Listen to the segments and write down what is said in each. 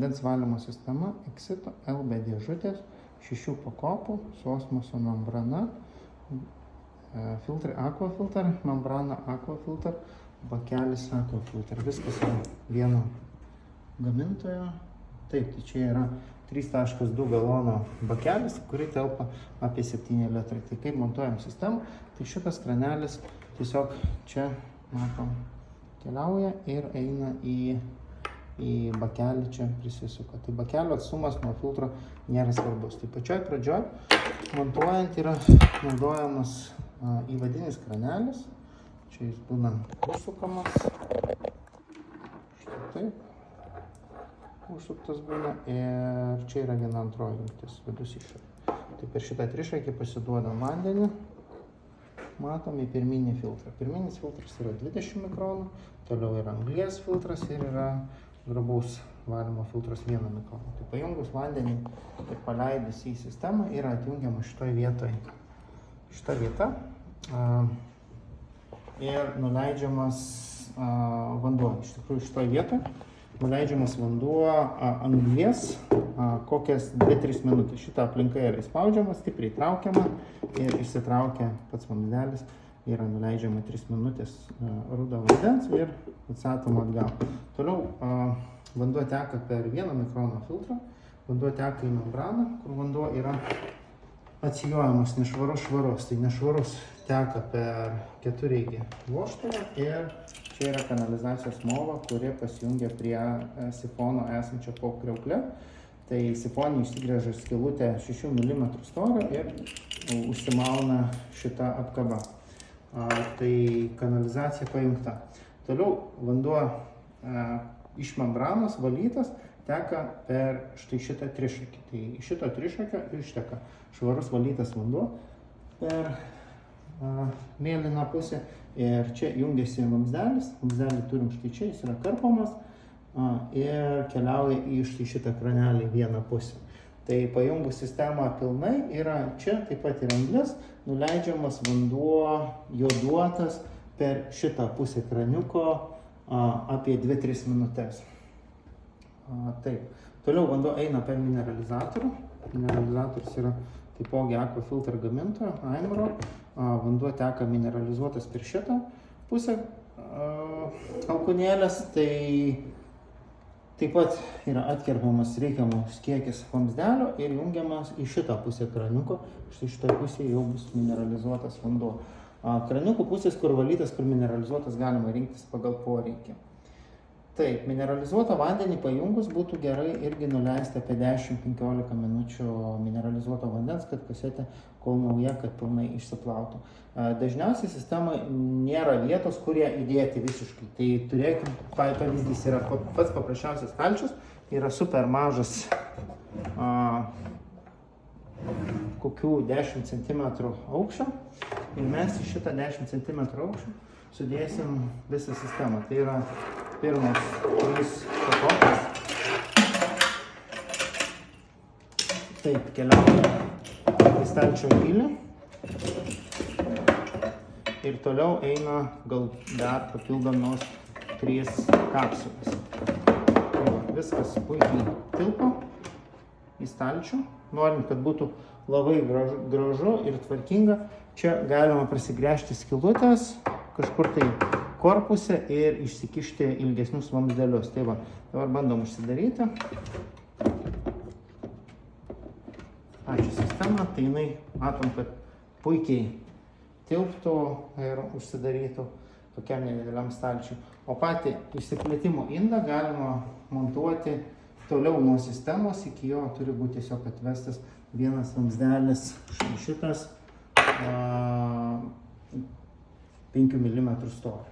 Vandens valymo sistema Exito LB dėžutės, 6 pakopų, su osmoso membrana, filtrai Aquafilter, membrana Aquafilter, bakelis Aquafilter. Viskas yra vieno gamintojo. Taip, tai čia yra 3.2 galono bakelis, kurį telpa apie 7 litrai. Tai kaip montuojam sistemą, tai šitas kranelis tiesiog čia, matom, keliauja ir eina į bakelį, čia prisisuka. Tai bakelio atstumas nuo filtro nėra svarbus. Tai pačioj pradžioj montuojant yra naudojamas įvadinis kranelis. Čia jis būna užsukamas. Štai taip. Užsuktas būna ir čia yra viena antroji jungtis, vidus išorė. Tai per šitą trišakį pasiduodam vandenį. Matom į pirminį filtrą. Pirminis filtras yra 20 mikronų, toliau yra anglies filtras ir yra grubaus valymo filtras 1 mikroną. Tai pajungus vandenį ir paleidus į sistemą yra atjungiama šitoj vietoj šita vieta ir nuleidžiamas vanduo. Iš tikrųjų šitoj vietoj nuleidžiamas vanduo anglies kokias 2-3 minutės. Šita aplinka yra įspaudžiama, stipriai traukiama ir išsitraukia pats vamzdelis. Yra nuleidžiama 3 minutės rudo vandens ir atstatoma atgal. Toliau vanduo teka per 1 mikrono filtrą, vanduo teka į membraną, kur vanduo yra atsijojamas nešvarus švarus. Tai nešvarus teka per 4 vožtuvą ir čia yra kanalizacijos mova, kuri pasijungia prie sifono esančio po kriaukle. Tai sifonį išsigręžia skylutė 6 mm storio ir užsimauna šitą apkabą. Tai kanalizacija pajungta. Toliau vanduo iš membranos valytas teka per štai šitą trišakį. Tai iš šito trišakio išteka švarus valytas vanduo per mėlyną pusę ir čia jungiasi vamzdelis. Vamzdelį turim štai čia, jis yra karpomas ir keliauja į štai šitą kranelį vieną pusę. Tai pajungus sistemą pilnai yra čia taip pat ir anglis, nuleidžiamas vanduo joduotas per šitą pusę kraniuko apie 2-3 minutės. Taip. Toliau vanduo eina per mineralizatorių. Mineralizatorius yra taipogi Aquafilter gamintojo, Aimaro. Vanduo teka mineralizuotas per šitą pusę alkūnėlės. Tai taip pat yra atkerpamas reikiamas kiekis vamzdelio ir jungiamas į šitą pusę kraniuko. Štai šitoje pusėje jau bus mineralizuotas vanduo. Kraniukų pusės, kur valytas, kur mineralizuotas, galima rinktis pagal poreikį. Taip, mineralizuotą vandenį pajungus būtų gerai irgi nuleisti apie 10-15 minučių mineralizuoto vandens, kad kasetė, kol nauja, kad pilnai išsiplautų. Dažniausiai sistemai nėra vietos, kurie įdėti visiškai. Tai turėkim, pavyzdys yra pats paprasčiausias stalčius, yra super mažas kokių 10 cm aukščio ir mes į šitą 10 cm aukščio sudėsim visą sistemą. Tai yra pirmas 3 pakopos. Taip, keliauja į stalčio gylį. Ir toliau eina gal dar papildomos 3 kapsulės. Viskas puikiai tilpo į stalčių. Norint, kad būtų labai gražu ir tvarkinga, čia galima prasigręžti skylutės kažkur tai korpuse ir išsikišti ilgesnius vamzdelius. Tai va, dabar bandom užsidaryti. Pačią sistemą, tai jinai matom, kad puikiai tilptų ir užsidarytų tokiam nedideliam stalčiui. O patį išsiplėtimo indą galima montuoti toliau nuo sistemos, iki jo turi būti tiesiog atvestas vienas vamzdelis, šitas 5 mm storio.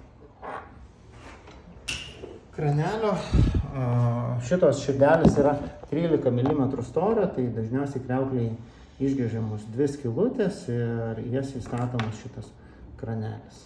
Kranelio šitos širdelės yra 13 mm storio, tai dažniausiai kriaukliai išgręžiamos 2 skylutės ir jas įstatomas šitas kranelis.